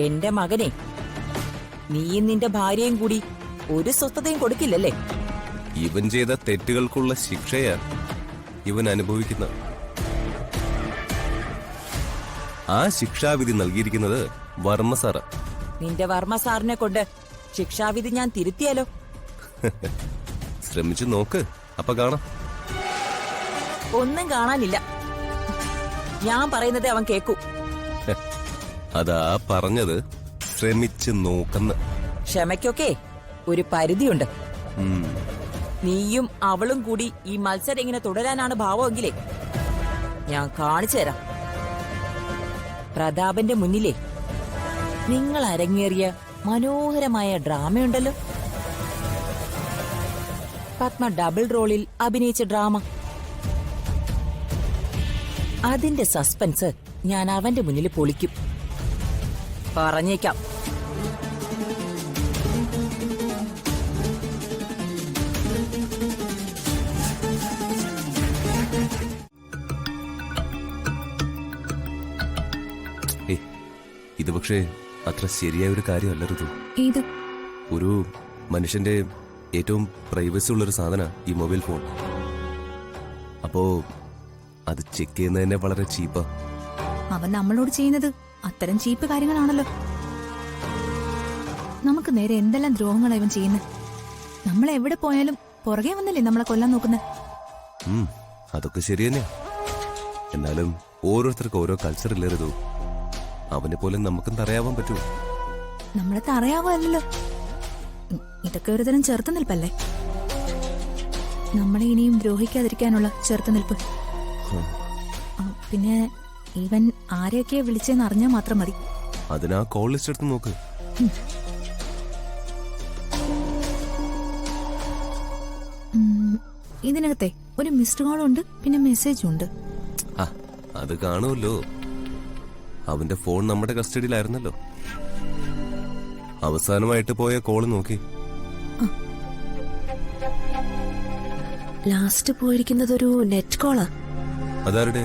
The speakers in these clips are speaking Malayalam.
എന്റെ മകനെ നീയും നിന്റെ ഭാര്യയും കൂടി ഒരു സ്വസ്ഥതയും കൊടുക്കില്ലല്ലേ? ഇവൻ ചെയ്ത തെറ്റുകൾക്കുള്ള ശിക്ഷയാ ഇവൻ അനുഭവിക്കുന്ന. ആ ശിക്ഷാവിധി നൽകിയിരിക്കുന്നത് വർമ്മ സാറ. നിന്റെ വർമ്മ സാറിനെ കൊണ്ട് ശിക്ഷാവിധി ഞാൻ തിരുത്തിയാലോ? ശ്രമിച്ചു നോക്ക്, അപ്പൊ കാണാം. ഒന്നും കാണാനില്ല. ഞാൻ പറയുന്നത് അവൻ കേക്കൂ. അതാ പറഞ്ഞത്, ശ്രമിച്ചു നോക്കുന്ന. ക്ഷമയ്ക്കൊക്കെ ഒരു പരിധിയുണ്ട്. നീയും അവളും കൂടി ഈ മത്സരം ഇങ്ങനെ തുടരാനാണ് ഭാവമെങ്കിലേ ഞാൻ കാണിച്ചു തരാം. പ്രതാപന്റെ മുന്നിലേ നിങ്ങൾ അരങ്ങേറിയ മനോഹരമായ ഡ്രാമയുണ്ടല്ലോ, പത്മ ഡബിൾ റോളിൽ അഭിനയിച്ച ഡ്രാമ, അതിന്റെ സസ്പെൻസ് ഞാൻ അവന്റെ മുന്നിൽ പൊളിക്കും. പറഞ്ഞേക്കാം. ഇത് പക്ഷേ അത്ര ശരിയായ ഒരു കാര്യമല്ല ഋതു. ഏത്? ഒരു മനുഷ്യന്റെ ഏറ്റവും പ്രൈവസി ഉള്ളൊരു സാധന ഈ മൊബൈൽ ഫോൺ. അപ്പോ അത് ചെക്ക് ചെയ്യുന്നത് തന്നെ വളരെ ചീപ്പാ. അവൻ നമ്മളോട് ചെയ്യുന്നത് അത്തരം ചീപ്പ് കാര്യങ്ങളാണല്ലോ. നമുക്ക് നേരെ എന്തെല്ലാം ദ്രോഹങ്ങളാണ് ഇവൻ ചെയ്യുന്നത്. നമ്മൾ എവിടെ പോയാലും പുറകെ വന്നല്ലേ നമ്മളെ കൊല്ലാൻ നോക്കുന്നത്. അതൊക്കെ ശരി തന്നെയാ. എന്നാലും ഓരോരുത്തർക്കും ഓരോ കൾച്ചറില്ലേ ഋതു. അവനെ പോലെ നമുക്കും തറയാവാൻ പറ്റുമോ? നമ്മളെ തറയാവല്ലോ. ഇതൊക്കെ ഒരു തരം ചെറുത്തുനിൽപ്പല്ലേ, നമ്മളെ ഇനിയും ദ്രോഹിക്കാതിരിക്കാനുള്ള ചെറുത്തുനിൽപ്പ്. പിന്നെ ഇവൻ ആരെയൊക്കെയാ വിളിച്ചെന്ന് അറിഞ്ഞാൽ മാത്രം മതി. അതിനാ കോൾ ലിസ്റ്റ് എടുത്ത് നോക്ക്. ഇതിനകത്തെ ഒരു മിസ്ഡ് കോളും ഉണ്ട്, പിന്നെ മെസ്സേജും ഉണ്ട്. അത് കാണുമല്ലോ. അവന്റെ ഫോൺ നമ്മുടെ കസ്റ്റഡിയിലായിരുന്നല്ലോ. അവസാനമായിട്ട് പോയ കോള് നോക്കി. ലാസ്റ്റ് പോയിരിക്കുന്നത് ഒരു നെറ്റ് കോളാ. അതാരുടെ?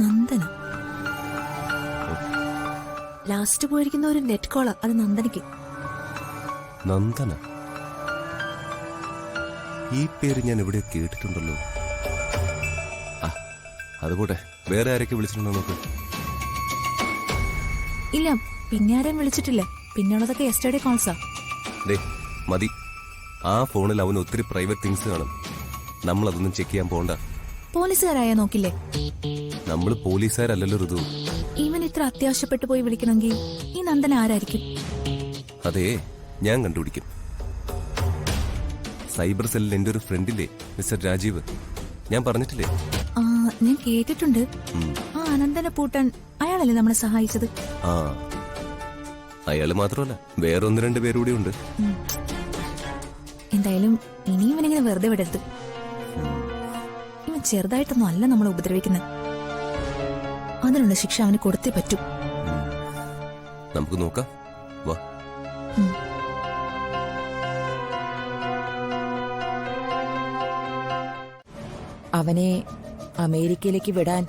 നന്ദന. ലാസ്റ്റ് പോയിരിക്കുന്ന ഒരു നെറ്റ് കോളാ. അത് നന്ദനയ്ക്ക്. നന്ദന? ഈ പേര് ഞാൻ എവിടെ കേട്ടിട്ടുണ്ടല്ലോ. അതുപോട്ടെ, വേറെ ആരൊക്കെ വിളിച്ചിട്ടുണ്ടോ നോക്ക്. ഇല്ല, പിന്നെ ആരെയും വിളിച്ചിട്ടില്ല. പിന്നുള്ളതൊക്കെ യെസ്റ്റർഡേ കോൾസാ. മതി. ആ ഫോണിൽ അവന് ഒത്തിരി പ്രൈവറ്റ് തിങ്സ് കാണും. നമ്മൾ അതൊന്നും ചെക്ക് ചെയ്യാൻ പോണ്ട. പോലീസുകാരായ നോക്കില്ലേ? നമ്മൾ പോലീസുകാരല്ലല്ലോ ഋതു. ഇവൻ ഇത്ര അത്യാവശ്യപ്പെട്ടു പോയി വിളിക്കണമെങ്കിൽ ഈ നന്ദന ആരായിരിക്കും? അതെ, ഞാൻ കണ്ടുപിടിക്കും. സൈബർ സെല്ലിൽ എന്റെ ഒരു ഫ്രണ്ടില്ലേ, മിസ്റ്റർ രാജീവ്, ഞാൻ പറഞ്ഞിട്ടില്ലേ? ഞാൻ കേട്ടിട്ടുണ്ട്. ആ അനന്തനെ പൂട്ടാൻ അയാളല്ലേ നമ്മളെ സഹായിച്ചത്? അയാള് മാത്രമല്ല, വേറെ 1-2 പേരുകൂടി ഉണ്ട്. എന്തായാലും ഇനിയും ഇവനിങ്ങനെ വെറുതെ വിടരുത്. ഇവൻ ചെറുതായിട്ടൊന്നും അല്ല നമ്മളെ ഉപദ്രവിക്കുന്നത്. അതിനുള്ള ശിക്ഷ അവന് കൊടുത്തേ പറ്റൂ. നമുക്ക് നോക്കാം, വാ. അവനെ അമേരിക്കയിലേക്ക് വിടാൻ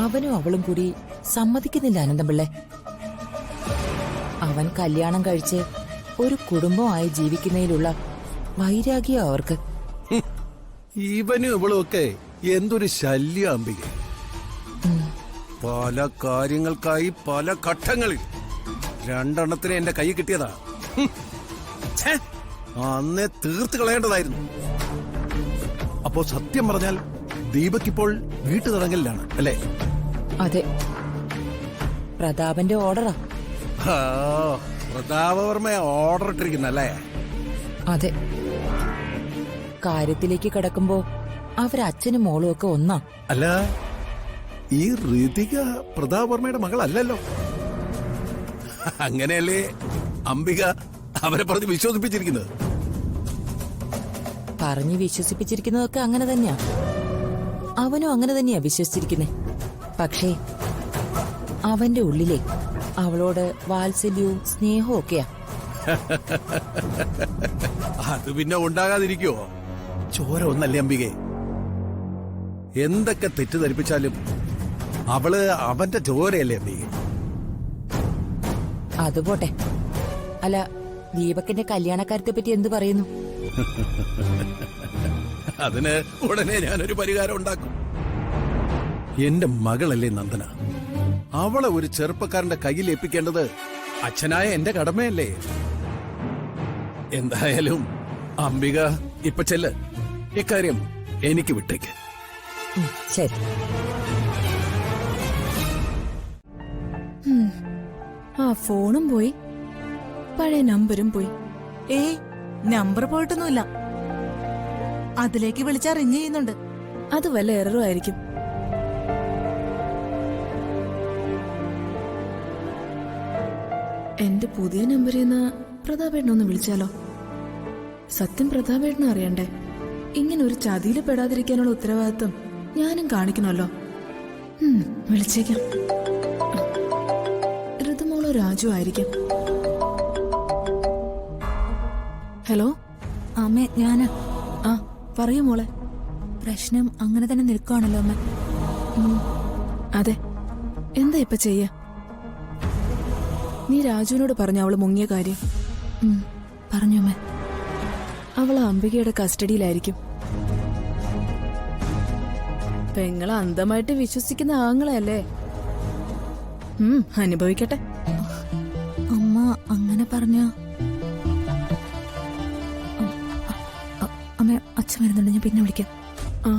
അവനും അവളും കൂടി സമ്മതിക്കുന്നില്ല ആനന്ദപിള്ളെ. അവൻ കല്യാണം കഴിച്ച് ഒരു കുടുംബമായി ജീവിക്കുന്നതിലുള്ള വൈരാഗ്യം അവർക്ക്. ഇവനും ഇവളുമൊക്കെ എന്തൊരു ശല്യം അംബിക. പല കാര്യങ്ങൾക്കായി പല ഘട്ടങ്ങളിൽ 2 എന്റെ കൈ കിട്ടിയതാ. അന്നേ തീർത്ത് കളയേണ്ടതായിരുന്നു. അപ്പോ സത്യം പറഞ്ഞാൽ ദീപക്കിപ്പോൾ വീട്ടു തടങ്കലിലാണ് അല്ലേ? അതെ, പ്രതാപന്റെ ഓർഡറാ. പ്രതാപവർമ്മയെ ഓർഡർ ഇട്ടിരിക്കുന്നല്ലേ? അതെ. കാര്യത്തിലേക്ക് കിടക്കുമ്പോ അവരച്ഛനും മോളും ഒക്കെ ഒന്നാ. അല്ല, ഈ ഋതിക പ്രതാപവർമ്മയുടെ മകളല്ലല്ലോ. അങ്ങനെയല്ലേ അംബിക അവരെ പറഞ്ഞ് വിശ്വസിപ്പിച്ചിരിക്കുന്നത്? പറഞ്ഞു വിശ്വസിപ്പിച്ചിരിക്കുന്നതൊക്കെ അങ്ങനെ തന്നെയാ. അവനും അങ്ങനെ തന്നെയാ വിശ്വസിച്ചിരിക്കുന്നേ. പക്ഷേ അവന്റെ ഉള്ളിലെ അവളോട് വാത്സല്യവും സ്നേഹവും ഒക്കെയാ. അത് പിന്നെ ഉണ്ടാകാതിരിക്കോ? ചോര ഒന്നല്ലേ അംബികെ. എന്തൊക്കെ തെറ്റിദ്ധരിപ്പിച്ചാലും അവള് അവന്റെ ചോരയല്ലേ അംബിക. അതുപോട്ടെ. അല്ല, ദീപകിന്റെ കല്യാണക്കാര്യത്തെ പറ്റി എന്ത് പറയുന്നു? അതിന് ഉടനെ ഞാനൊരു പരിഹാരം ഉണ്ടാക്കും. എന്റെ മകളല്ലേ നന്ദന, അവളെ ഒരു ചെറുപ്പക്കാരന്റെ കയ്യിൽ ഏൽപ്പിക്കേണ്ടത് അച്ഛനായ എന്റെ കടമയല്ലേ. എന്തായാലും അംബിക ഇപ്പൊ ചെല്ല്, ഇക്കാര്യം എനിക്ക് വിട്ടേക്ക്. ശരി. ആ ഫോണും പോയി, പഴയ നമ്പരും പോയി. ഏയ്, നമ്പർ പോയിട്ടൊന്നുമില്ല. അതിലേക്ക് വിളിച്ചാ റിങ് ചെയ്യുന്നുണ്ട്. അത് വല്ല എററും ആയിരിക്കും. എന്റെ പുതിയ നമ്പറിൽ നിന്ന് പ്രതാപേട്ടനൊന്ന് വിളിച്ചാലോ? സത്യം പ്രതാപേട്ടനും അറിയണ്ടേ? ഇങ്ങനെ ഒരു ചതിയിൽ പെടാതിരിക്കാനുള്ള ഉത്തരവാദിത്വം ഞാനും കാണിക്കണമല്ലോ. വിളിച്ചേക്കാം. ഋതുമോളോ രാജു ആയിരിക്കും. ഹലോ അമ്മേ, ഞാനാ. ആ പറയൂ മോളെ. പ്രശ്നം അങ്ങനെ തന്നെ നിൽക്കുകയാണല്ലോ അമ്മ. അതെ, എന്താ ഇപ്പൊ ചെയ്യ? നീ രാജുവിനോട് പറഞ്ഞു അവള് മുങ്ങിയ കാര്യം? പറഞ്ഞു അമ്മ. അവള് അംബികയുടെ കസ്റ്റഡിയിലായിരിക്കും. പെങ്ങളെ അന്ധമായിട്ട് വിശ്വസിക്കുന്ന ആങ്ങളല്ലേ? അനുഭവിക്കട്ടെ. അമ്മ അങ്ങനെ പറഞ്ഞ അമ്മ, അച്ഛൻ വരുന്നുണ്ട്, ഞാൻ പിന്നെ വിളിക്കാം. ആ